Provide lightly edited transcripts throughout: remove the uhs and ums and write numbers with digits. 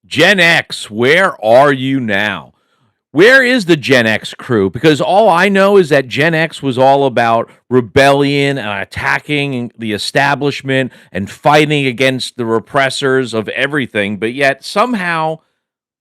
Gen X, where are you now? Where is the Gen X crew? Because all I know is that Gen X was all about rebellion and attacking the establishment and fighting against the repressors of everything. But yet, somehow,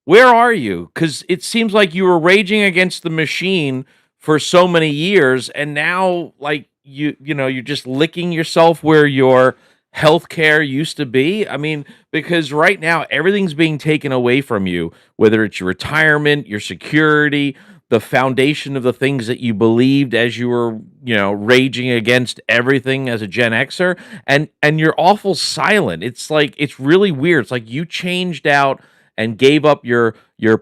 where are you? Because it seems like you were raging against the machine for so many years, and now, like you're just licking yourself where your healthcare used to be. I mean, because right now everything's being taken away from you, whether it's your retirement, your security, the foundation of the things that you believed as you were, raging against everything as a Gen Xer, and you're awful silent. It's like it's really weird. It's like you changed out and gave up your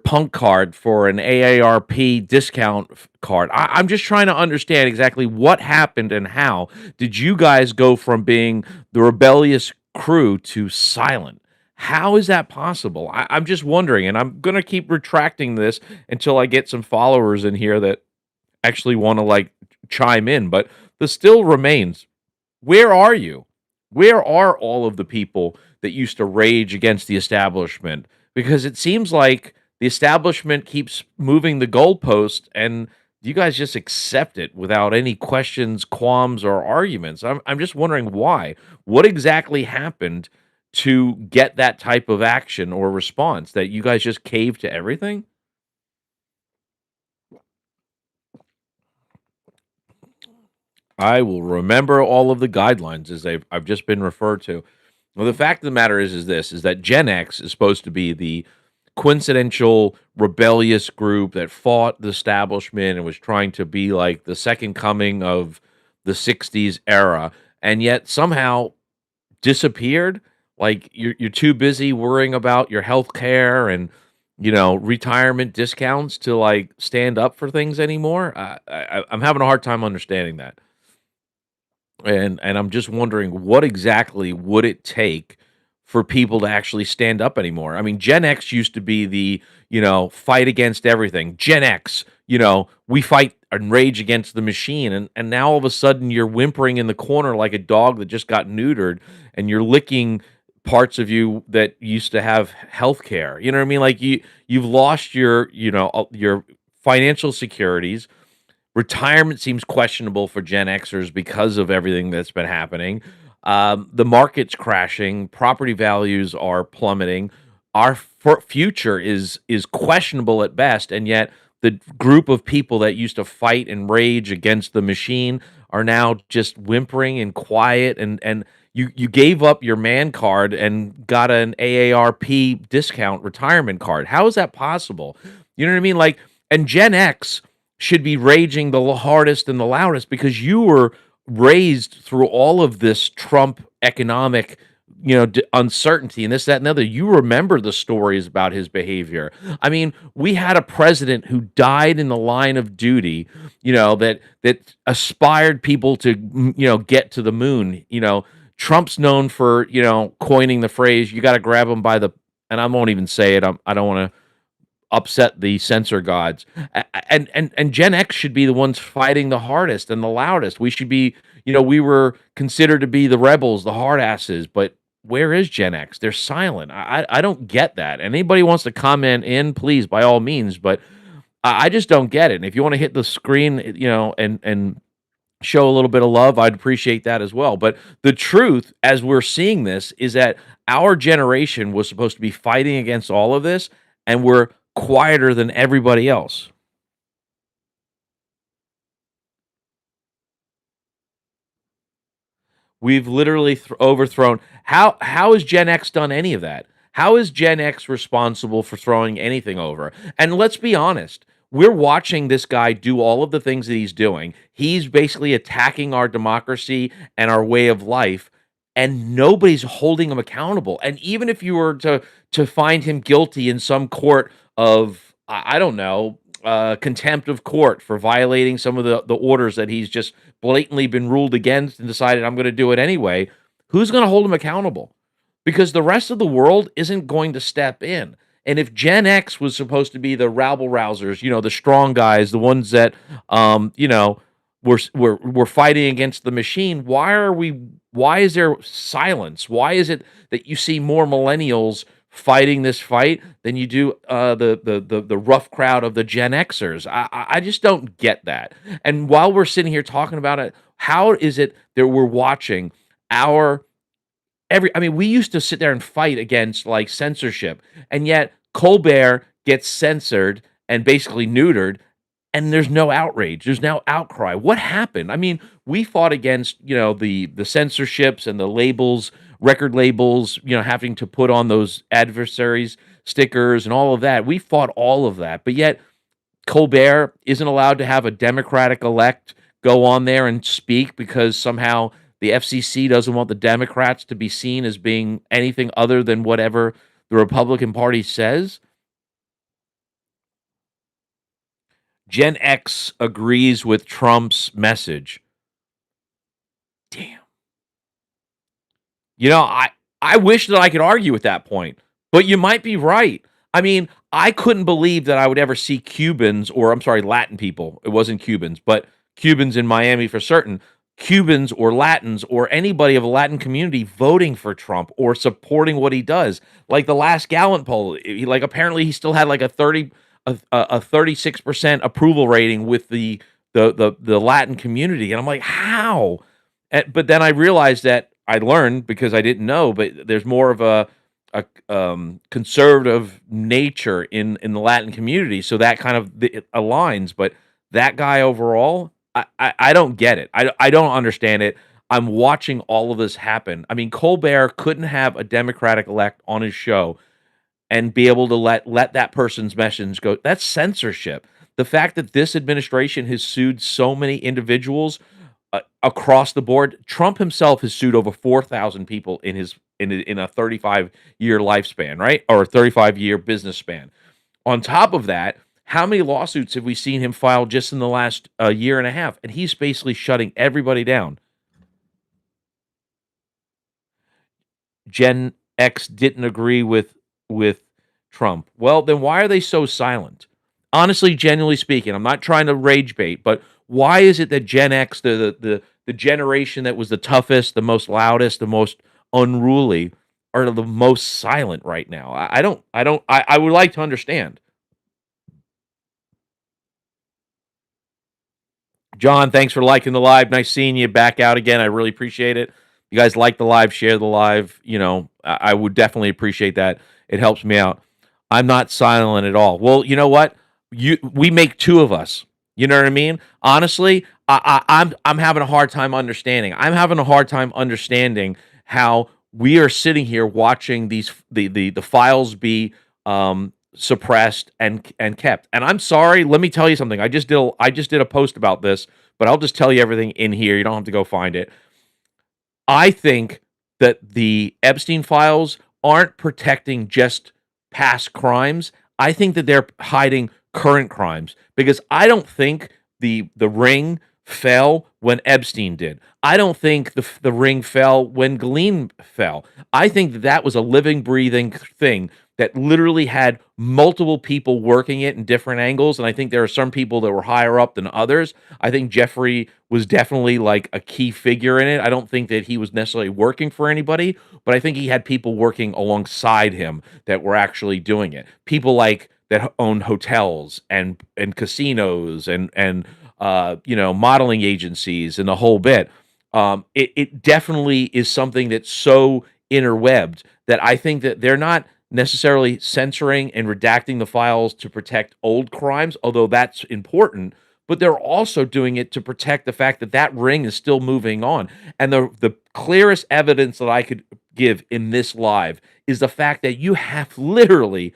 punk card for an AARP discount card. I'm just trying to understand exactly what happened and how did you guys go from being the rebellious crew to silent? How is that possible? I'm just wondering, and I'm gonna keep retracting this until I get some followers in here that actually want to like chime in. But the still remains, where are you? Where are all of the people that used to rage against the establishment? Because it seems like the establishment keeps moving the goalpost and you guys just accept it without any questions, qualms, or arguments. I'm just wondering why. What exactly happened to get that type of action or response that you guys just cave to everything? I will remember all of the guidelines as I've just been referred to. Well, the fact of the matter is this is that Gen X is supposed to be the coincidental rebellious group that fought the establishment and was trying to be like the second coming of the 60s era, and yet somehow disappeared. Like you're too busy worrying about your health care and retirement discounts to like stand up for things anymore. I'm having a hard time understanding that. And I'm just wondering what exactly would it take for people to actually stand up anymore? I mean, Gen X used to be the, fight against everything. Gen X, we fight and rage against the machine. And now all of a sudden you're whimpering in the corner like a dog that just got neutered and you're licking parts of you that used to have health care. You know what I mean? Like you've lost your financial securities. Retirement seems questionable for Gen Xers because of everything that's been happening. The market's crashing, property values are plummeting. Our future is questionable at best, and yet the group of people that used to fight and rage against the machine are now just whimpering and quiet. And you gave up your man card and got an AARP discount retirement card. How is that possible? You know what I mean? Like, and Gen X should be raging the hardest and the loudest because you were raised through all of this Trump economic, uncertainty and this, that, and the other. You remember the stories about his behavior. I mean, we had a president who died in the line of duty, that aspired people to, get to the moon. Trump's known for, coining the phrase, you got to grab him by the, and I won't even say it. I don't want to upset the censor gods. And Gen X should be the ones fighting the hardest and the loudest. We should be, we were considered to be the rebels, the hard asses, but where is Gen X? They're silent. I don't get that. Anybody wants to comment in, please, by all means, but I just don't get it. And if you want to hit the screen, and show a little bit of love, I'd appreciate that as well. But the truth, as we're seeing this, is that our generation was supposed to be fighting against all of this, and we're quieter than everybody else. We've literally overthrown. How has Gen X done any of that? How is Gen X responsible for throwing anything over? And let's be honest, we're watching this guy do all of the things that he's doing. He's basically attacking our democracy and our way of life, and nobody's holding him accountable. And even if you were to find him guilty in some court of I don't know, contempt of court for violating some of the orders that he's just blatantly been ruled against and decided I'm going to do it anyway, who's going to hold him accountable? Because the rest of the world isn't going to step in. And if Gen X was supposed to be the rabble rousers, the strong guys, the ones that, we're fighting against the machine, why are we? Why is there silence? Why is it that you see more millennials fighting this fight than you do the rough crowd of the Gen Xers. I just don't get that. And while we're sitting here talking about it, how is it that we're watching our I mean, we used to sit there and fight against like censorship, and yet Colbert gets censored and basically neutered, and there's no outrage. There's no outcry. What happened? I mean, we fought against, the censorships and the labels, record labels, having to put on those adversaries stickers and all of that. We fought all of that, but yet Colbert isn't allowed to have a Democratic elect go on there and speak because somehow the FCC doesn't want the Democrats to be seen as being anything other than whatever the Republican Party says. Gen X agrees with Trump's message. Damn. I wish that I could argue at that point, but you might be right. I mean, I couldn't believe that I would ever see Cubans, or I'm sorry, Latin people. It wasn't Cubans, but Cubans in Miami for certain. Cubans or Latins or anybody of a Latin community voting for Trump or supporting what he does. Like the last Gallup poll, apparently he still had like a 36% approval rating with the Latin community, and I'm like, how? But then I realized that I learned, because I didn't know, but there's more of a conservative nature in the Latin community, so that kind of it aligns. But that guy overall, I don't get it. I don't understand it. I'm watching all of this happen. I mean, Colbert couldn't have a Democratic elect on his show and be able to let that person's message go. That's censorship. The fact that this administration has sued so many individuals across the board. Trump himself has sued over 4,000 people in a 35-year lifespan, right? Or a 35-year business span. On top of that, how many lawsuits have we seen him file just in the last year and a half? And he's basically shutting everybody down. Gen X didn't agree with Trump. Well, then why are they so silent? Honestly, genuinely speaking, I'm not trying to rage bait, but why is it that Gen X, the generation that was the toughest, the most loudest, the most unruly, are the most silent right now? I would like to understand. John, thanks for liking the live. Nice seeing you back out again. I really appreciate it. You guys like the live, share the live. I would definitely appreciate that. It helps me out. I'm not silent at all. Well, you know what? We make two of us. You know what I mean? Honestly, I'm having a hard time understanding. I'm having a hard time understanding how we are sitting here watching the files be suppressed and kept. And I'm sorry, let me tell you something. I just did a post about this, but I'll just tell you everything in here. You don't have to go find it. I think that the Epstein files aren't protecting just past crimes. I think that they're hiding current crimes, because I don't think the ring fell when Epstein did. I don't think the ring fell when Ghislaine fell. I think that was a living, breathing thing that literally had multiple people working it in different angles. And I think there are some people that were higher up than others. I think Jeffrey was definitely like a key figure in it. I don't think that he was necessarily working for anybody, but I think he had people working alongside him that were actually doing it. People like that own hotels and casinos and modeling agencies and the whole bit. It definitely is something that's so interwebbed that I think that they're not necessarily censoring and redacting the files to protect old crimes, although that's important, but they're also doing it to protect the fact that that ring is still moving on. And the clearest evidence that I could give in this live is the fact that you have literally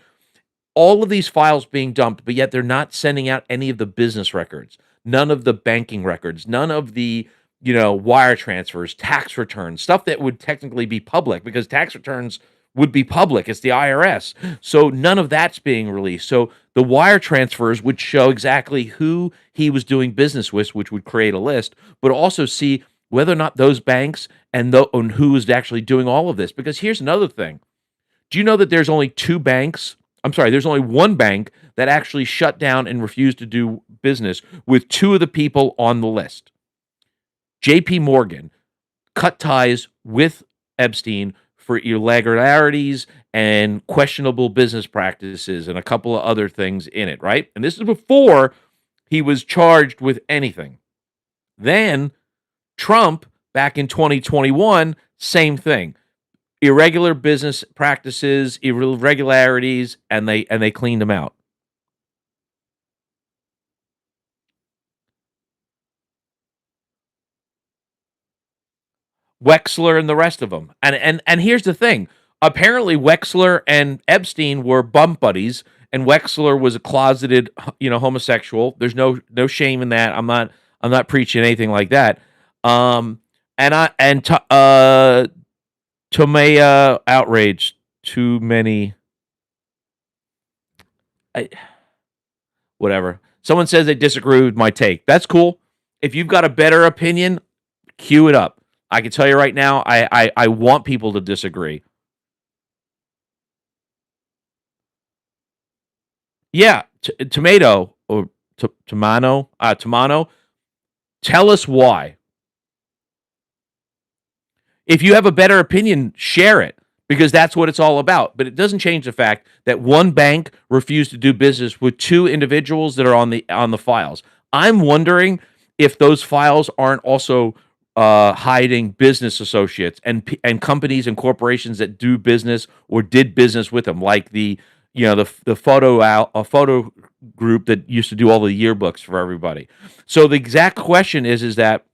all of these files being dumped, but yet they're not sending out any of the business records, none of the banking records, none of the wire transfers, tax returns, stuff that would technically be public, because tax returns would be public. It's the IRS. So none of that's being released. So the wire transfers would show exactly who he was doing business with, which would create a list, but also see whether or not those banks and who is actually doing all of this. Because here's another thing. Do you know that there's only there's only one bank that actually shut down and refused to do business with two of the people on the list? JP Morgan cut ties with Epstein for irregularities and questionable business practices and a couple of other things in it, right? And this is before he was charged with anything. Then Trump, back in 2021, same thing. Irregular business practices, irregularities, and they cleaned them out. Wexler and the rest of them. And here's the thing. Apparently Wexler and Epstein were bum buddies, and Wexler was a closeted, homosexual. There's no shame in that. I'm not preaching anything like that. Um and I and to, Tomea outrage too many I, whatever. Someone says they disagree with my take. That's cool. If you've got a better opinion, cue it up. I can tell you right now, I want people to disagree. Yeah, tomato or tomato. Tell us why. If you have a better opinion, share it because that's what it's all about. But it doesn't change the fact that one bank refused to do business with two individuals that are on the files. I'm wondering if those files aren't also hiding business associates and companies and corporations that do business or did business with them, like the photo group that used to do all the yearbooks for everybody. So the exact question is that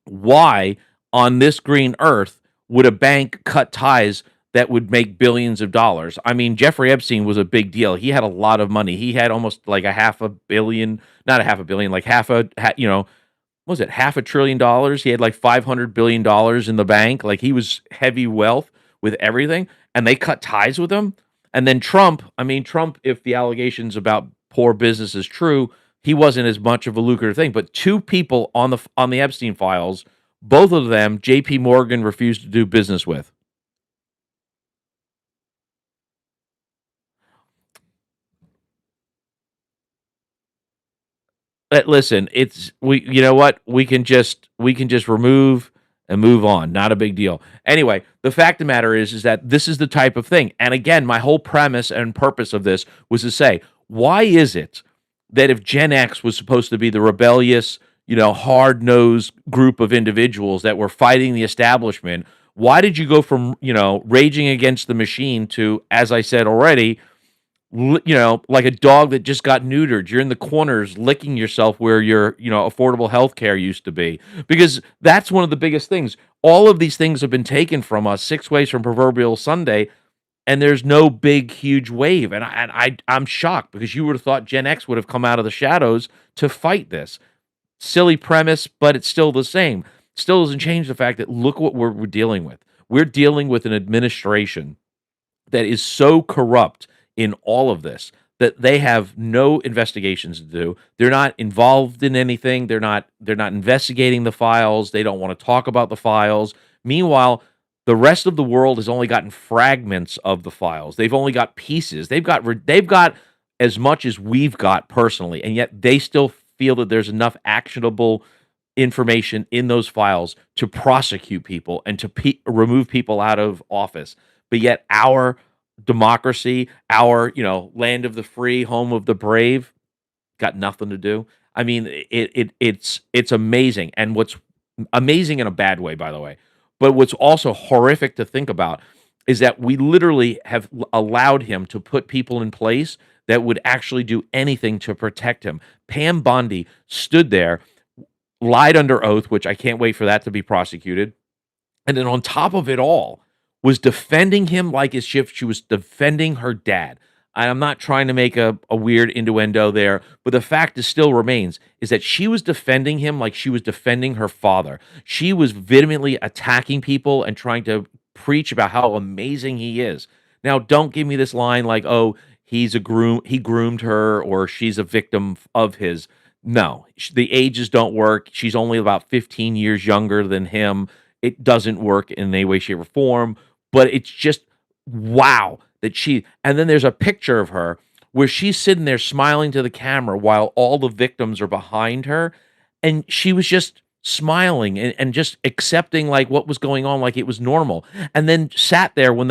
why on this green earth would a bank cut ties that would make billions of dollars? I mean, Jeffrey Epstein was a big deal. He had a lot of money. He had almost like a half a billion, not a half a billion, like what was it, half a trillion dollars? He had like $500 billion in the bank. Like he was heavy wealth with everything, and they cut ties with him. And then Trump, I mean, Trump, if the allegations about poor business is true, he wasn't as much of a lucrative thing. But two people on the Epstein files, both of them, J.P. Morgan refused to do business with. Listen, it's we. You know what? We can just remove and move on. Not a big deal. Anyway, the fact of the matter is that this is the type of thing. And again, my whole premise and purpose of this was to say, why is it that if Gen X was supposed to be the rebellious, hard nosed group of individuals that were fighting the establishment, why did you go from raging against the machine to, as I said already, like a dog that just got neutered. You're in the corners licking yourself where your, affordable health care used to be. Because that's one of the biggest things. All of these things have been taken from us 6 ways from proverbial Sunday, and there's no big, huge wave. I'm shocked because you would have thought Gen X would have come out of the shadows to fight this. Silly premise, but it's still the same. Still doesn't change the fact that look what we're dealing with. We're dealing with an administration that is so corrupt in all of this that they have no investigations to do. They're not involved in anything. They're not investigating the files. They don't want to talk about the files. Meanwhile, the rest of the world has only gotten fragments of the files. They've only got pieces. They've got as much as we've got personally, and yet they still feel that there's enough actionable information in those files to prosecute people and to remove people out of office. But yet our democracy, our, land of the free, home of the brave, got nothing to do. I mean, it's amazing, and what's amazing in a bad way, by the way. But what's also horrific to think about is that we literally have allowed him to put people in place that would actually do anything to protect him. Pam Bondi stood there, lied under oath, which I can't wait for that to be prosecuted. And then on top of it all, was defending him like as if she was defending her dad. I'm not trying to make a weird innuendo there, but the fact is still remains is that she was defending him like she was defending her father. She was vehemently attacking people and trying to preach about how amazing he is. Now, don't give me this line like, "Oh, he groomed her, or she's a victim of his." No, the ages don't work. She's only about 15 years younger than him. It doesn't work in any way, shape, or form. But it's just wow that and then there's a picture of her where she's sitting there smiling to the camera while all the victims are behind her. And she was just smiling and just accepting like what was going on, like it was normal. And then sat there when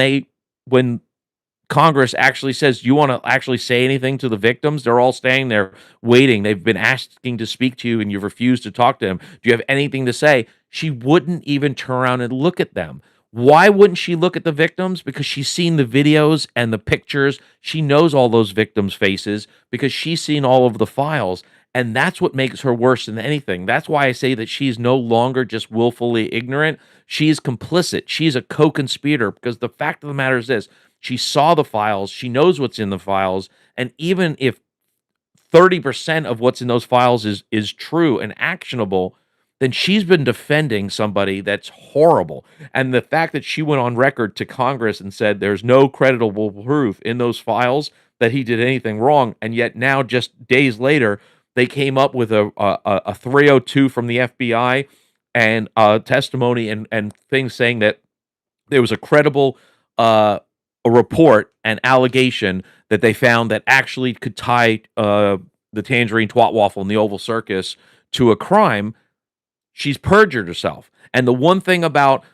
Congress actually says, "You want to actually say anything to the victims?" They're all staying there waiting. They've been asking to speak to you and you've refused to talk to them. Do you have anything to say? She wouldn't even turn around and look at them. Why wouldn't she look at the victims? Because she's seen the videos and the pictures. She knows all those victims' faces because she's seen all of the files. And that's what makes her worse than anything. That's why I say that she's no longer just willfully ignorant. She's complicit. She's a co-conspirator because the fact of the matter is this: she saw the files, she knows what's in the files, and even if 30% of what's in those files is true and actionable, then she's been defending somebody that's horrible. And the fact that she went on record to Congress and said there's no credible proof in those files that he did anything wrong, and yet now just days later they came up with a 302 from the FBI and testimony and things saying that there was a credible a report, an allegation that they found that actually could tie the Tangerine Twat Waffle and the Oval Circus to a crime. She's perjured herself. And the one thing about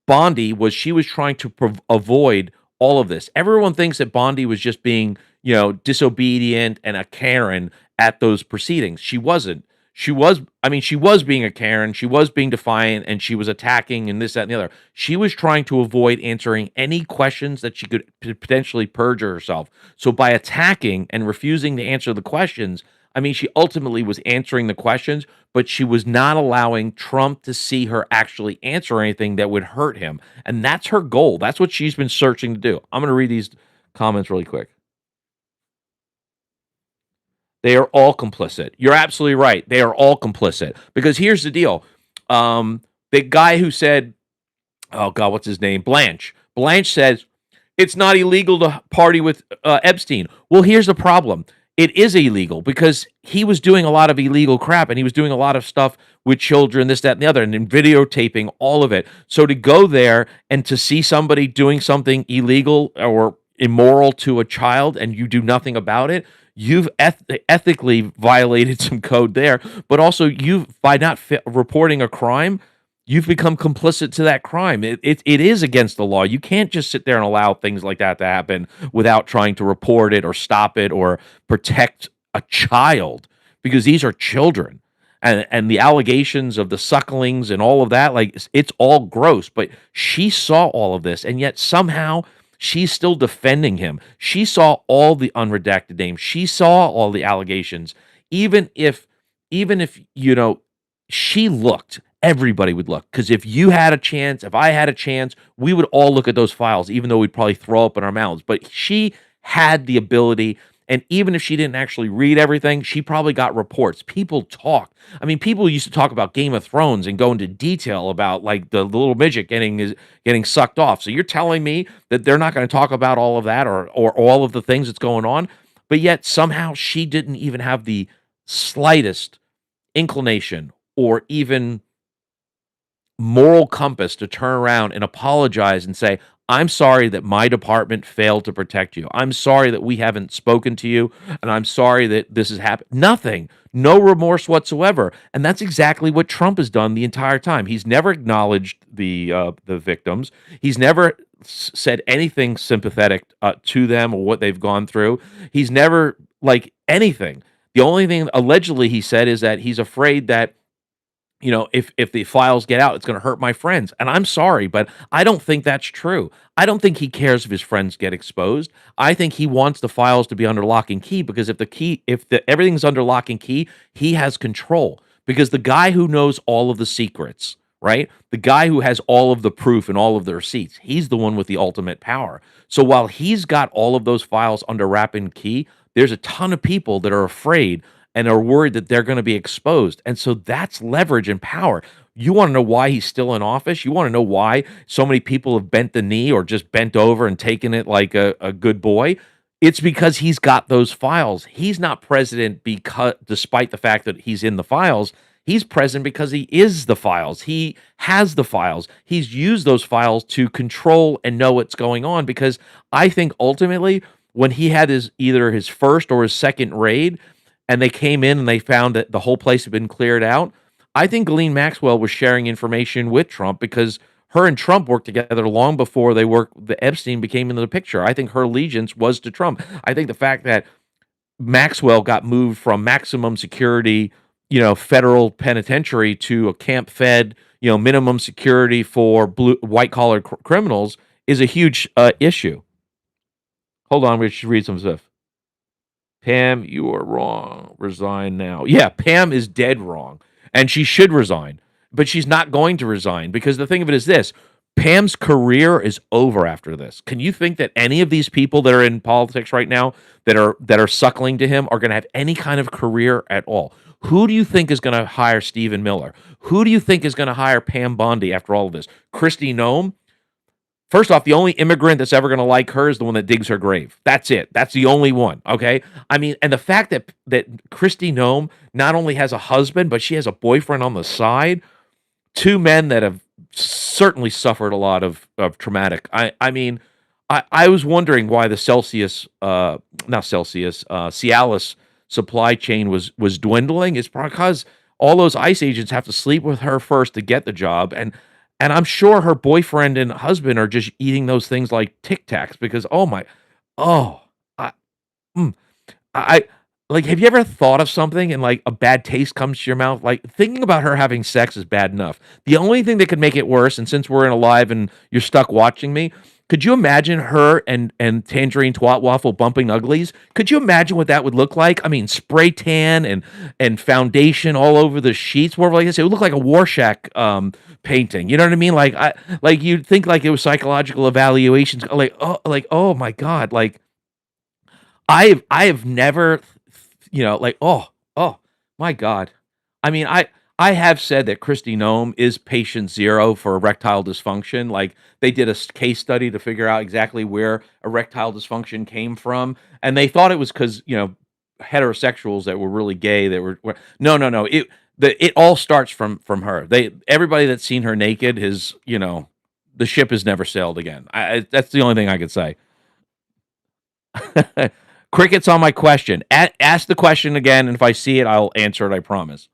Bondi was she was trying to avoid all of this. Everyone thinks that Bondi was just being, disobedient and a Karen at those proceedings. She wasn't. She was being a Karen. She was being defiant and she was attacking and this, that, and the other. She was trying to avoid answering any questions that she could potentially perjure herself. So by attacking and refusing to answer the questions, she ultimately was answering the questions, but she was not allowing Trump to see her actually answer anything that would hurt him. And that's her goal. That's what she's been searching to do. I'm going to read these comments really quick. They are all complicit. You're absolutely right. They are all complicit. Because here's the deal. The guy who said, oh God, what's his name? Blanche. Blanche says, it's not illegal to party with Epstein. Well, here's the problem. It is illegal because he was doing a lot of illegal crap and he was doing a lot of stuff with children, this, that, and the other, and then videotaping all of it. So to go there and to see somebody doing something illegal or immoral to a child and you do nothing about it, you've ethically violated some code there, but also by not reporting a crime, you've become complicit to that crime. It is against the law. You can't just sit there and allow things like that to happen without trying to report it or stop it or protect a child, because these are children. And the allegations of the sucklings and all of that, like, it's all gross. But she saw all of this, and yet somehow she's still defending him. She saw all the unredacted names. She saw all the allegations. Even if she looked, everybody would look. Because if you had a chance, if I had a chance, we would all look at those files, even though we'd probably throw up in our mouths. But she had the ability, and even if she didn't actually read everything, she probably got reports. People talk. People used to talk about Game of Thrones and go into detail about, like, the little midget getting sucked off. So you're telling me that they're not going to talk about all of that or all of the things that's going on? But yet somehow she didn't even have the slightest inclination or even moral compass to turn around and apologize and say, I'm sorry that my department failed to protect you. I'm sorry that we haven't spoken to you, and I'm sorry that this has happened. Nothing. No remorse whatsoever. And that's exactly what Trump has done the entire time. He's never acknowledged the victims. He's never said anything sympathetic to them or what they've gone through. He's never, like, anything. The only thing allegedly he said is that he's afraid that if the files get out, it's going to hurt my friends. And I'm sorry, but I don't think that's true. I don't think he cares if his friends get exposed. I think he wants the files to be under lock and key, because if everything's under lock and key, he has control. Because the guy who knows all of the secrets, right? The guy who has all of the proof and all of the receipts, he's the one with the ultimate power. So while he's got all of those files under wrap and key, there's a ton of people that are afraid and are worried that they're going to be exposed. And so that's leverage and power. You want to know why he's still in office? You want to know why so many people have bent the knee or just bent over and taken it like a good boy? It's because he's got those files. He's not president despite the fact that he's in the files. He's president because he is the files. He has the files. He's used those files to control and know what's going on, because I think ultimately when he had either his first or his second raid, and they came in and they found that the whole place had been cleared out, I think Ghislaine Maxwell was sharing information with Trump because her and Trump worked together long before the Epstein became into the picture. I think her allegiance was to Trump. I think the fact that Maxwell got moved from maximum security, federal penitentiary to a camp fed, minimum security for white collar criminals is a huge issue. Hold on, we should read some stuff. Pam, you are wrong. Resign now. Yeah, Pam is dead wrong, and she should resign, but she's not going to resign because the thing of it is this: Pam's career is over after this. Can you think that any of these people that are in politics right now that are suckling to him are going to have any kind of career at all? Who do you think is going to hire Stephen Miller? Who do you think is going to hire Pam Bondi after all of this? Kristi Noem? First off, the only immigrant that's ever going to like her is the one that digs her grave. That's it. That's the only one. Okay. I mean, and the fact that Kristi Noem not only has a husband, but she has a boyfriend on the side. Two men that have certainly suffered a lot of traumatic. I mean, I was wondering why the not Celsius, Cialis supply chain was dwindling. It's because all those ICE agents have to sleep with her first to get the job, and I'm sure her boyfriend and husband are just eating those things like Tic Tacs because oh, I, mm, I like. Have you ever thought of something and like a bad taste comes to your mouth? Like thinking about her having sex is bad enough. The only thing that could make it worse, and since we're in a live and you're stuck watching me, could you imagine her and Tangerine Twat Waffle bumping uglies? Could you imagine what that would look like? I mean, spray tan and foundation all over the sheets. More like this, it would look like a Rorschach painting. You know what I mean? Like you'd think like it was psychological evaluations. Like oh my god. Like I have never, like oh my god. I mean I have said that Kristi Noem is patient zero for erectile dysfunction. Like they did a case study to figure out exactly where erectile dysfunction came from, and they thought it was because heterosexuals that were really gay that were no. It all starts from her. Everybody that's seen her naked has the ship has never sailed again. That's the only thing I could say. Crickets on my question. Ask the question again, and if I see it, I'll answer it. I promise.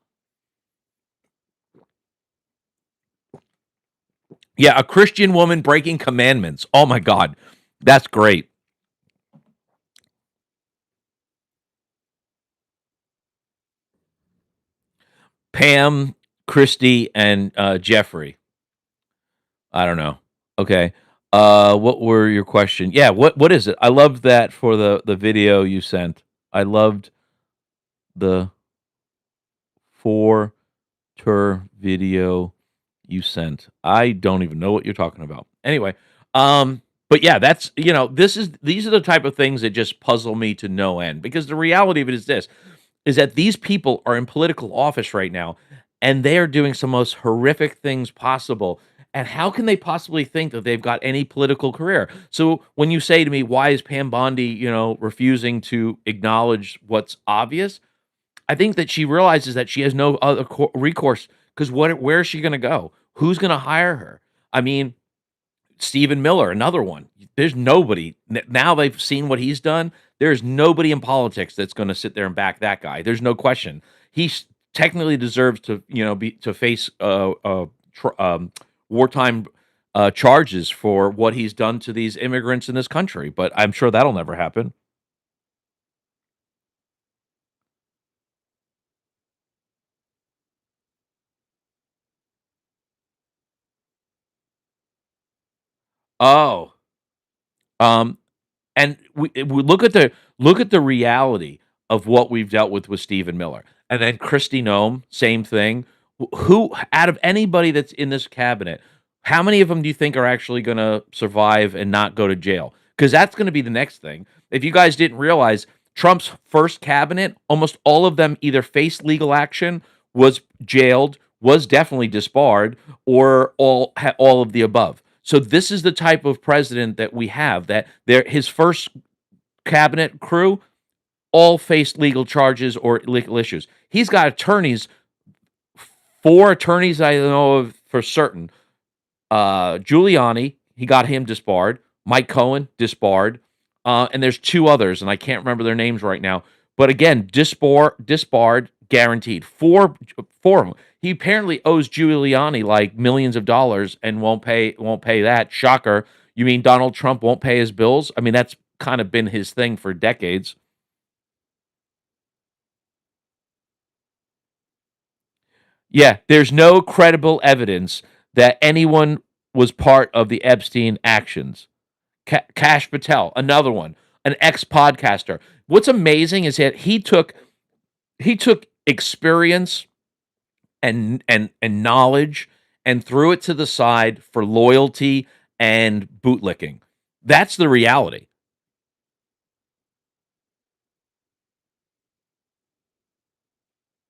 Yeah, a Christian woman breaking commandments. Oh my God, that's great. Pam, Christy, and Jeffrey. I don't know. Okay. What were your question? Yeah. What is it? I loved that for the video you sent. I loved the four tour video you sent. I don't even know what you're talking about. Anyway, but yeah, that's these are the type of things that just puzzle me to no end because the reality of it is that these people are in political office right now and they are doing some most horrific things possible. And how can they possibly think that they've got any political career? So when you say to me, why is Pam Bondi, refusing to acknowledge what's obvious? I think that she realizes that she has no other recourse because where is she going to go? Who's going to hire her? I mean, Stephen Miller, another one. There's nobody now. They've seen what he's done. There's nobody in politics that's going to sit there and back that guy. There's no question. He technically deserves to, face wartime charges for what he's done to these immigrants in this country. But I'm sure that'll never happen. Oh, um, and we look at the reality of what we've dealt with Stephen Miller, and then Kristi Noem, same thing. Who out of anybody that's in this cabinet, how many of them do you think are actually going to survive and not go to jail? Because that's going to be the next thing. If you guys didn't realize, Trump's first cabinet, almost all of them either faced legal action, was jailed, was definitely disbarred, or all of the above. So this is the type of president that we have. That his first cabinet crew all faced legal charges or legal issues. He's got attorneys, four attorneys I know of for certain. Giuliani, he got him disbarred. Mike Cohen, disbarred. And there's two others, and I can't remember their names right now. But again, disbarred, guaranteed. Four of them. He apparently owes Giuliani like millions of dollars and won't pay that. Shocker. You mean Donald Trump won't pay his bills? I mean, that's kind of been his thing for decades. Yeah, there's no credible evidence that anyone was part of the Epstein actions. Cash Patel, another one, an ex-podcaster. What's amazing is that he took experience and knowledge and threw it to the side for loyalty and bootlicking. That's the reality.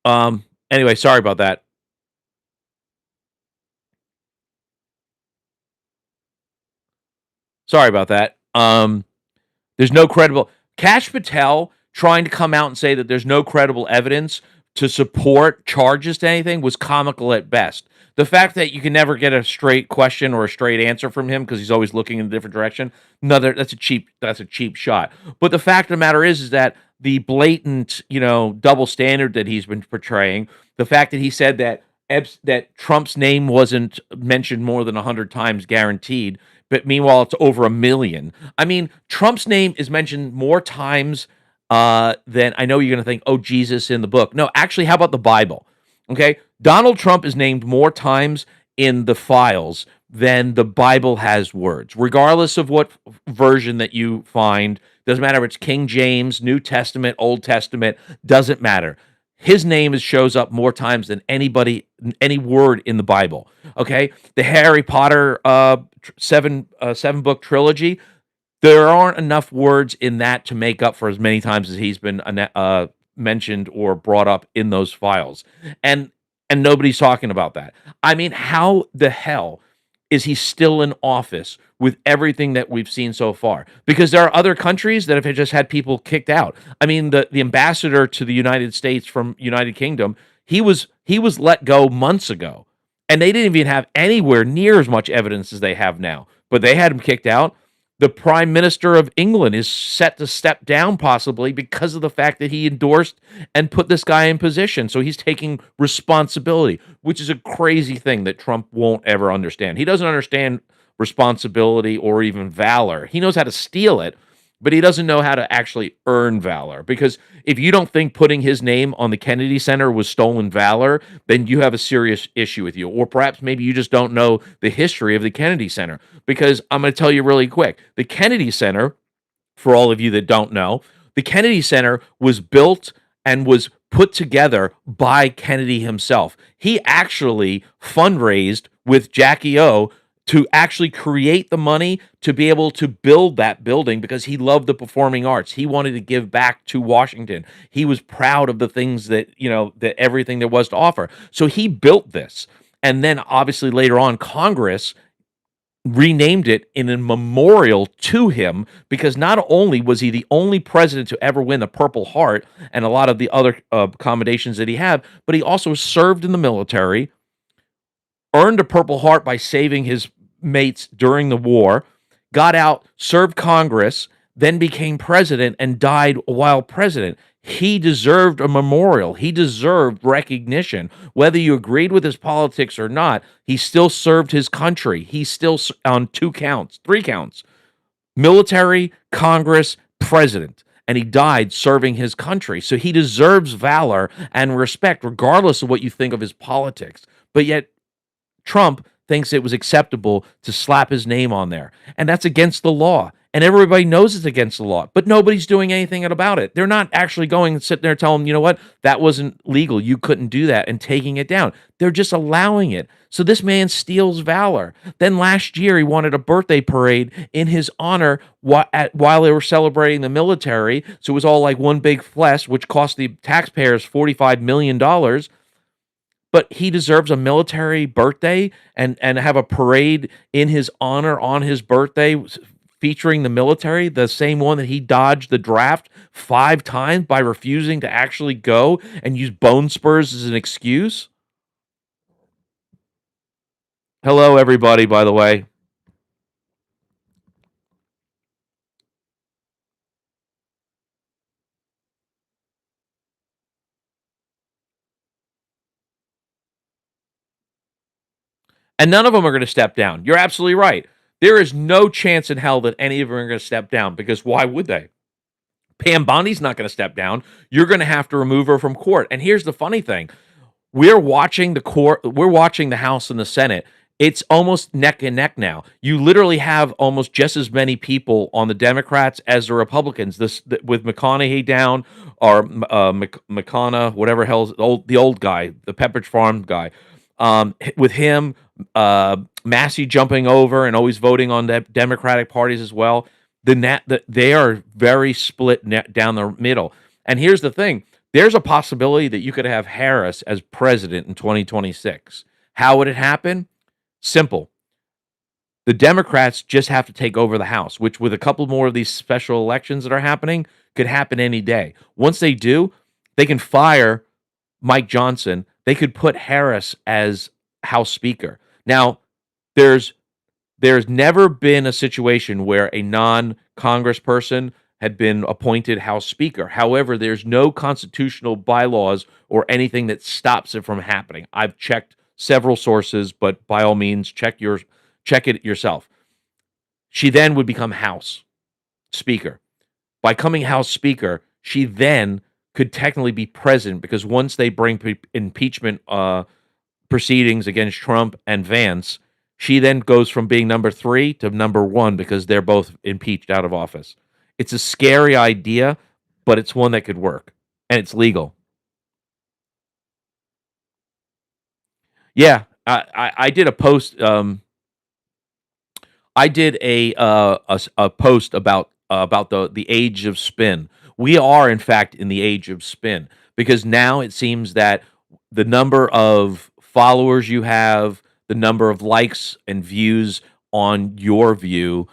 Anyway, sorry about that. Sorry about that. There's no credible Cash Patel trying to come out and say that there's no credible evidence to support charges to anything was comical at best. The fact that you can never get a straight question or a straight answer from him because he's always looking in a different direction, another that's a cheap shot. But the fact of the matter is that the blatant, double standard that he's been portraying, the fact that he said that that Trump's name wasn't mentioned more than 100 times guaranteed, but meanwhile it's over a million. I mean, Trump's name is mentioned more times than I know you're going to think, oh, Jesus in the book. No, actually, how about the Bible? Okay. Donald Trump is named more times in the files than the Bible has words, regardless of what version that you find. Doesn't matter if it's King James, New Testament, Old Testament, doesn't matter. His name shows up more times than any word in the Bible. Okay. The Harry Potter seven book trilogy, there aren't enough words in that to make up for as many times as he's been mentioned or brought up in those files, and nobody's talking about that. I mean, how the hell is he still in office with everything that we've seen so far? Because there are other countries that have just had people kicked out. I mean, the ambassador to the United States from United Kingdom, he was let go months ago, and they didn't even have anywhere near as much evidence as they have now. But they had him kicked out. The Prime Minister of England is set to step down possibly because of the fact that he endorsed and put this guy in position. So he's taking responsibility, which is a crazy thing that Trump won't ever understand. He doesn't understand responsibility or even valor. He knows how to steal it, but he doesn't know how to actually earn valor. Because if you don't think putting his name on the Kennedy Center was stolen valor, then you have a serious issue with you. Or perhaps maybe you just don't know the history of the Kennedy Center. Because I'm going to tell you really quick, the Kennedy Center, for all of you that don't know, the Kennedy Center was built and was put together by Kennedy himself. He actually fundraised with Jackie O to actually create the money to be able to build that building because he loved the performing arts. He wanted to give back to Washington. He was proud of the things that, that everything there was to offer. So he built this. And then obviously later on, Congress renamed it in a memorial to him because not only was he the only president to ever win the Purple Heart and a lot of the other accommodations that he had, but he also served in the military, earned a Purple Heart by saving his mates during the war, got out, served Congress, then became president and died while president. He deserved a memorial. He deserved recognition. Whether you agreed with his politics or not, he still served his country. He's still on two counts, three counts: military, Congress, president. And he died serving his country. So he deserves valor and respect, regardless of what you think of his politics. But yet, Trump thinks it was acceptable to slap his name on there. And that's against the law. And everybody knows it's against the law, but nobody's doing anything about it. They're not actually going and sitting there telling them, you know what, that wasn't legal. You couldn't do that and taking it down. They're just allowing it. So this man steals valor. Then last year, he wanted a birthday parade in his honor while they were celebrating the military. So it was all like one big flesh, which cost the taxpayers $45 million. But he deserves a military birthday and have a parade in his honor on his birthday featuring the military, the same one that he dodged the draft 5 times by refusing to actually go and use bone spurs as an excuse. Hello, everybody, by the way. And none of them are going to step down. You're absolutely right. There is no chance in hell that any of them are going to step down, because why would they? Pam Bondi's not going to step down. You're going to have to remove her from court. And here's the funny thing: we're watching the court, we're watching the House and the Senate. It's almost neck and neck now. You literally have almost just as many people on the Democrats as the Republicans. With McConaughey down, or McCona, whatever hell's the old guy, the Pepperidge Farm guy. With him, Massey jumping over and always voting on the Democratic parties as well. They are very split down the middle. And here's the thing: there's a possibility that you could have Harris as president in 2026. How would it happen? Simple. The Democrats just have to take over the House, which, with a couple more of these special elections that are happening, could happen any day. Once they do, they can fire Mike Johnson. They could put Harris as House Speaker. Now, there's there's never been a situation where a non-congressperson had been appointed House Speaker. However, there's no constitutional bylaws or anything that stops it from happening. I've checked several sources, but by all means, check it yourself. She then would become House Speaker. By coming House Speaker, she then could technically be president, because once they bring impeachment proceedings against Trump and Vance, she then goes from being number 3 to number 1, because they're both impeached out of office. It's a scary idea, but it's one that could work, and it's legal. Yeah, I did a post. I did a post about the age of spin. We are, in fact, in the age of spin, because now it seems that the number of followers you have, the number of likes and views on your view,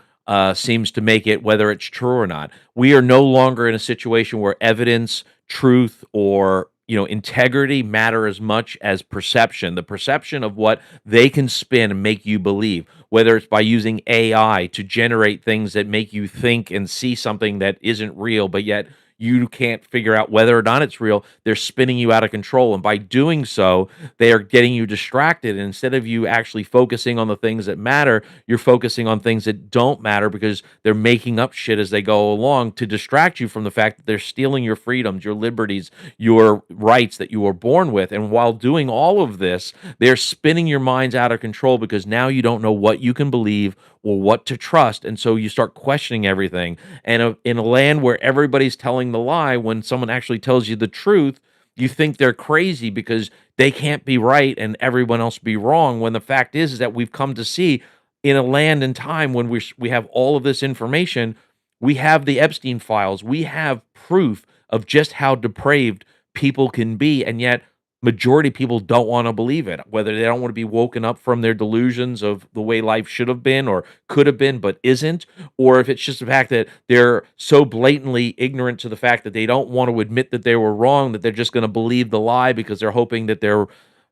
seems to make it whether it's true or not. We are no longer in a situation where evidence, truth, or integrity matter as much as perception. The perception of what they can spin and make you believe, whether it's by using AI to generate things that make you think and see something that isn't real, but yet you can't figure out whether or not it's real. They're spinning you out of control. And by doing so, they are getting you distracted. And instead of you actually focusing on the things that matter, you're focusing on things that don't matter, because they're making up shit as they go along to distract you from the fact that they're stealing your freedoms, your liberties, your rights that you were born with. And while doing all of this, they're spinning your minds out of control, because now you don't know what you can believe or what to trust. And so you start questioning everything. And in a land where everybody's telling the lie, when someone actually tells you the truth, you think they're crazy because they can't be right and everyone else be wrong. When the fact is that we've come to see, in a land and time when we have all of this information, we have the Epstein files, we have proof of just how depraved people can be, and yet majority of people don't want to believe it, whether they don't want to be woken up from their delusions of the way life should have been or could have been but isn't, or if it's just the fact that they're so blatantly ignorant to the fact that they don't want to admit that they were wrong, that they're just going to believe the lie because they're hoping that they're,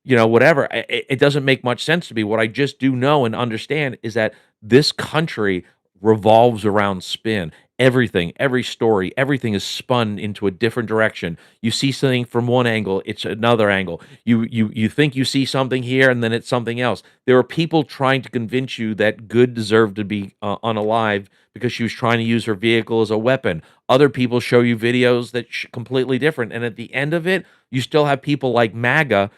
whatever. It doesn't make much sense to me. What I just do know and understand is that this country revolves around spin. Everything, every story, everything is spun into a different direction. You see something from one angle, it's another angle. You think you see something here, and then it's something else. There are people trying to convince you that Good deserved to be unalive because she was trying to use her vehicle as a weapon. Other people show you videos that completely different, and at the end of it, you still have people like MAGA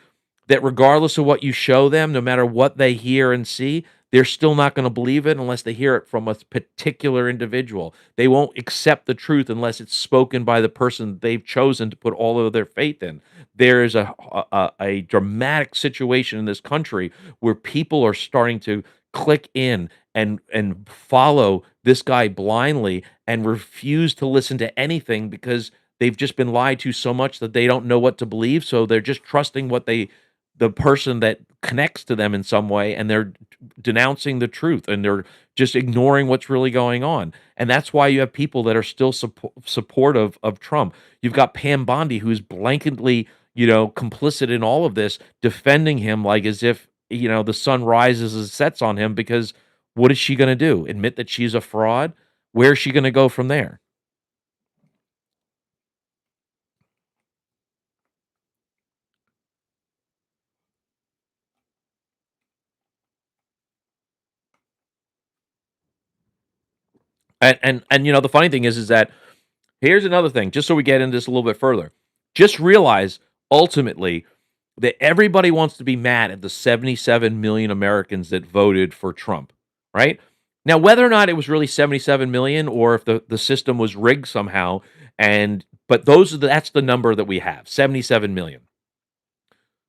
that, regardless of what you show them, no matter what they hear and see, they're still not going to believe it unless they hear it from a particular individual. They won't accept the truth unless it's spoken by the person they've chosen to put all of their faith in. There is a dramatic situation in this country where people are starting to click in and follow this guy blindly and refuse to listen to anything, because they've just been lied to so much that they don't know what to believe. So they're just trusting the person that connects to them in some way, and they're denouncing the truth, and they're just ignoring what's really going on. And that's why you have people that are still supportive of Trump. You've got Pam Bondi, who's blanketly, complicit in all of this, defending him like as if, the sun rises and sets on him, because what is she going to do? Admit that she's a fraud? Where is she going to go from there? And the funny thing is that here's another thing, just so we get into this a little bit further. Just realize ultimately that everybody wants to be mad at the 77 million Americans that voted for Trump, right? Now, whether or not it was really 77 million or if the system was rigged somehow, but that's the number that we have, 77 million.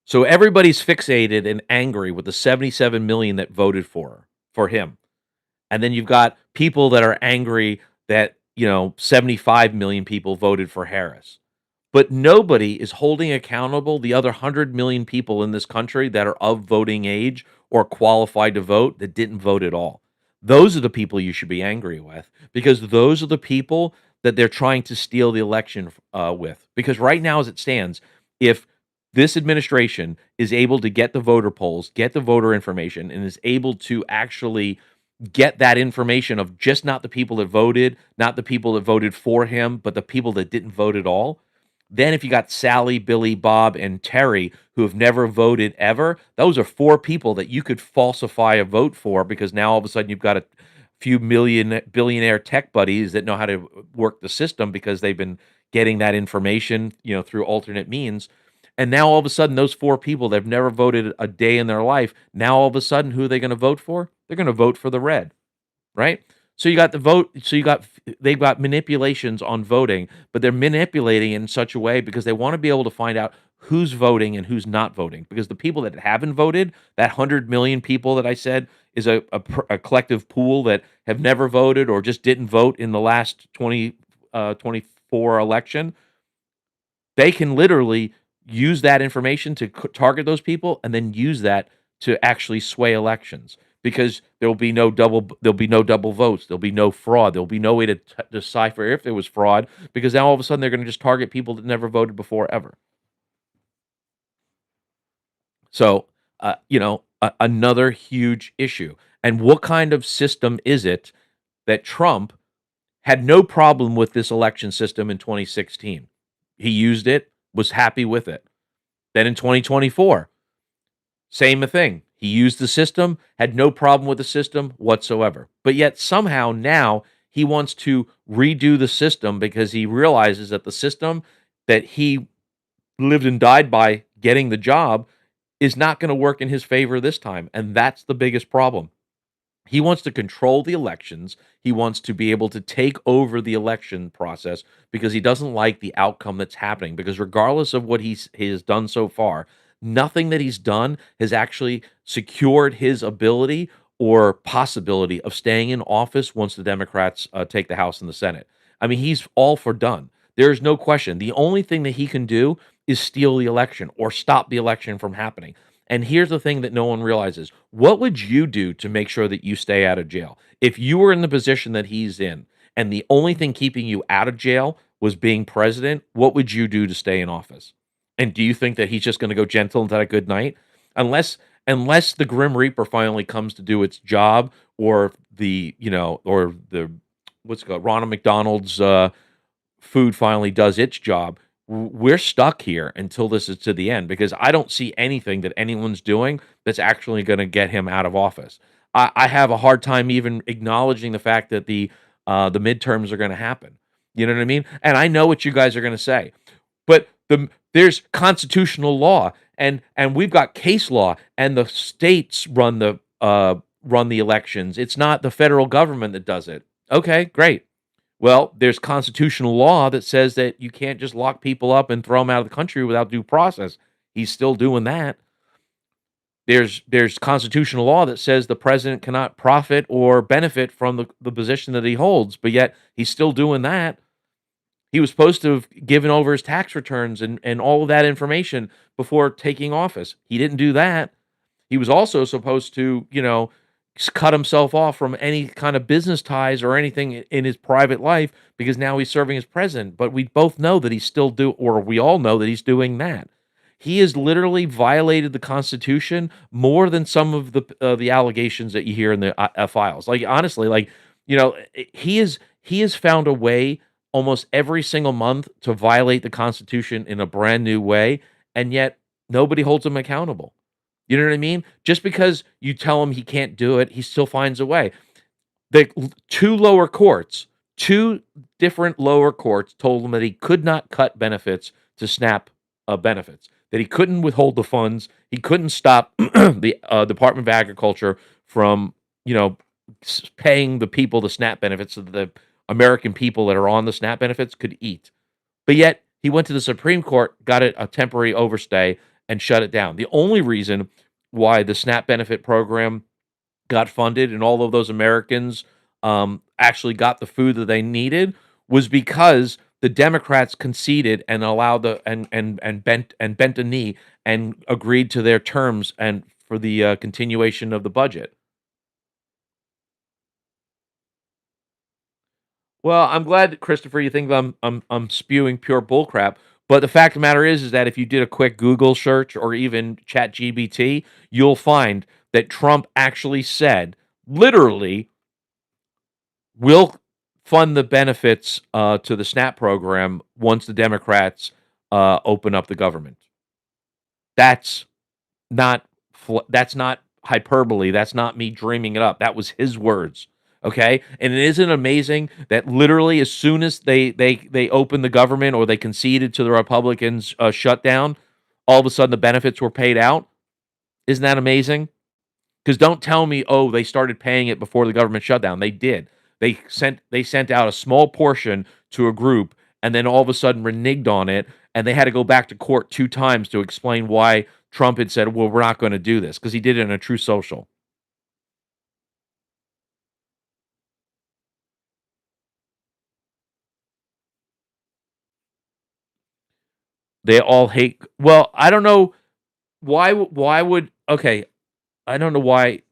So everybody's fixated and angry with the 77 million that voted for him. And then you've got people that are angry that, 75 million people voted for Harris. But nobody is holding accountable the other 100 million people in this country that are of voting age or qualified to vote that didn't vote at all. Those are the people you should be angry with, because those are the people that they're trying to steal the election with. Because right now, as it stands, if this administration is able to get the voter polls, get the voter information, and is able to actually get that information of just not the people that voted, not the people that voted for him, but the people that didn't vote at all. Then if you got Sally, Billy, Bob, and Terry who have never voted ever, those are four people that you could falsify a vote for, because now all of a sudden you've got a few billionaire tech buddies that know how to work the system because they've been getting that information, through alternate means. And now all of a sudden, those four people that have never voted a day in their life, now all of a sudden, who are they going to vote for? They're going to vote for the red, right? So you got the vote. So they've got manipulations on voting, but they're manipulating in such a way because they want to be able to find out who's voting and who's not voting. Because the people that haven't voted, that 100 million people that I said is a collective pool that have never voted or just didn't vote in the last 2024 election. They can literally use that information to target those people and then use that to actually sway elections, because there'll be no double votes, there'll be no fraud, there'll be no way to decipher if there was fraud, because now all of a sudden they're going to just target people that never voted before ever. So, another huge issue. And what kind of system is it that Trump had no problem with this election system in 2016? He used it, was happy with it. Then in 2024, same thing. He used the system, had no problem with the system whatsoever. But yet somehow now he wants to redo the system because he realizes that the system that he lived and died by getting the job is not going to work in his favor this time. And that's the biggest problem. He wants to control the elections. He wants to be able to take over the election process because he doesn't like the outcome that's happening. Because regardless of what he has done so far, nothing that he's done has actually secured his ability or possibility of staying in office once the Democrats take the House and the Senate. I mean, he's all for done. There's no question. The only thing that he can do is steal the election or stop the election from happening. And here's the thing that no one realizes. What would you do to make sure that you stay out of jail? If you were in the position that he's in, and the only thing keeping you out of jail was being president, what would you do to stay in office? And do you think that he's just going to go gentle into that good night? Unless the Grim Reaper finally comes to do its job, or the what's it called, Ronald McDonald's food finally does its job, we're stuck here until this is to the end, because I don't see anything that anyone's doing that's actually going to get him out of office. I have a hard time even acknowledging the fact that the midterms are going to happen. You know what I mean? And I know what you guys are going to say, but there's constitutional law, and we've got case law, and the states run the elections. It's not the federal government that does it. Okay, great. Well, there's constitutional law that says that you can't just lock people up and throw them out of the country without due process. He's still doing that. There's constitutional law that says the president cannot profit or benefit from the position that he holds, but yet he's still doing that. He was supposed to have given over his tax returns and all of that information before taking office. He didn't do that. He was also supposed to, cut himself off from any kind of business ties or anything in his private life, because now he's serving as president. But we both know that we all know that he's doing that. He has literally violated the Constitution more than some of the allegations that you hear in the files. Like, honestly, he has found a way almost every single month to violate the Constitution in a brand new way, and yet nobody holds him accountable. You know what I mean? Just because you tell him he can't do it, he still finds a way. The two lower courts, two different lower courts told him that he could not cut benefits to SNAP benefits, that he couldn't withhold the funds, he couldn't stop the Department of Agriculture from, you know, paying the people the SNAP benefits so that the American people that are on the SNAP benefits could eat. But yet he went to the Supreme Court, got it a temporary overstay, and shut it down. The only reason why the SNAP benefit program got funded and all of those Americans actually got the food that they needed was because the Democrats conceded and allowed the and bent a knee and agreed to their terms and for the continuation of the budget. Well, I'm glad that Christopher, you think I'm spewing pure bullcrap. But the fact of the matter is that if you did a quick Google search or even Chat GBT, you'll find that Trump actually said, literally, we'll fund the benefits to the SNAP program once the Democrats open up the government. That's not that's not hyperbole. That's not me dreaming it up. That was his words. Okay, and it isn't amazing that literally as soon as they opened the government or they conceded to the Republicans' shutdown, all of a sudden the benefits were paid out. Isn't that amazing? Because don't tell me, oh, they started paying it before the government shutdown. They did. They sent out a small portion to a group, and then all of a sudden reneged on it, and they had to go back to court two times to explain why Trump had said, "Well, we're not going to do this," because he did it in a true social. They all hate. Well, I don't know why. Why would okay? I don't know why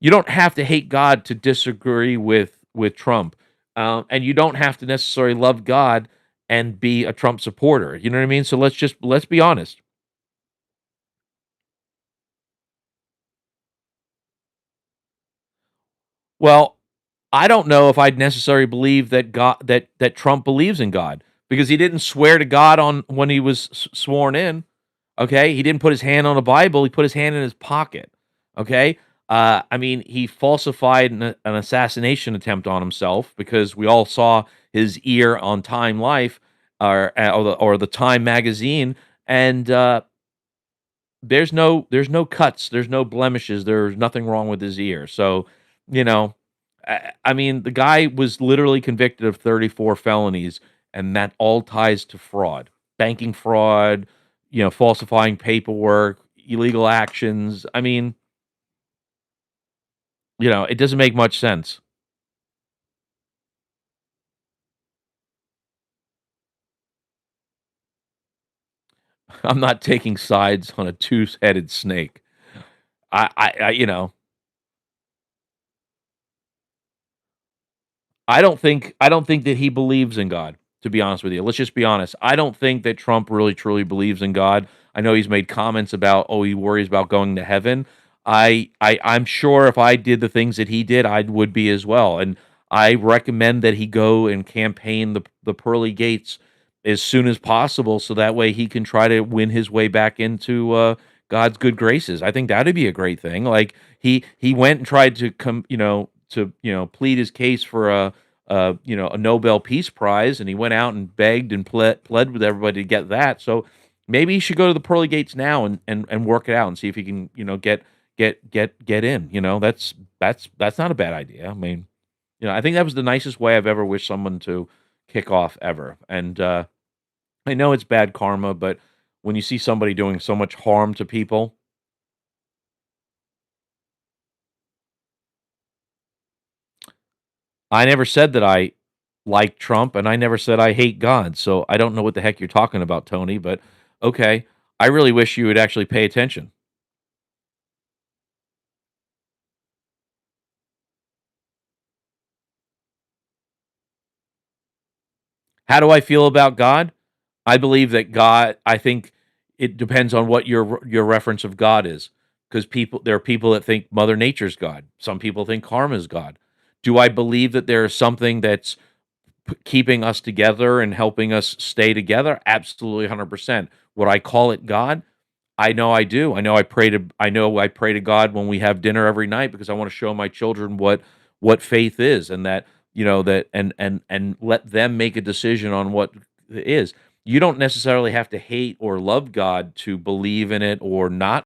you don't have to hate God to disagree with Trump, and you don't have to necessarily love God and be a Trump supporter. You know what I mean? So let's be honest. Well, I don't know if I'd necessarily believe that that Trump believes in God because he didn't swear to God on when he was sworn in. Okay, he didn't put his hand on a Bible; he put his hand in his pocket. Okay, I mean, he falsified an assassination attempt on himself because we all saw his ear on Time Life or the Time magazine, and there's no cuts, there's no blemishes, there's nothing wrong with his ear. So, you know, I mean, the guy was literally convicted of 34 felonies, and that all ties to fraud, banking fraud, falsifying paperwork, illegal actions. I mean, it doesn't make much sense. I'm not taking sides on a two-headed snake. I I don't think that he believes in God, to be honest with you. Let's just be honest. I don't think that Trump really truly believes in God. I know he's made comments about, oh, he worries about going to heaven. I'm sure if I did the things that he did, I would be as well. And I recommend that he go and campaign the pearly gates as soon as possible so that way he can try to win his way back into God's good graces. I think that'd be a great thing. Like he went and tried to come, plead his case for a Nobel Peace Prize, and he went out and begged and pled with everybody to get that. So maybe he should go to the pearly gates now and work it out and see if he can, get in. That's not a bad idea. I mean, I think that was the nicest way I've ever wished someone to kick off ever. And I know it's bad karma, but when you see somebody doing so much harm to people, I never said that I like Trump, and I never said I hate God. So I don't know what the heck you're talking about, Tony, but okay. I really wish you would actually pay attention. How do I feel about God? I believe that God, I think it depends on what your reference of God is. Because there are people that think Mother Nature's God. Some people think karma is God. Do I believe that there is something that's keeping us together and helping us stay together? Absolutely 100%. Would I call it God? I know I do. I know I pray to God when we have dinner every night because I want to show my children what faith is, and that, that, and let them make a decision on what is. You don't necessarily have to hate or love God to believe in it or not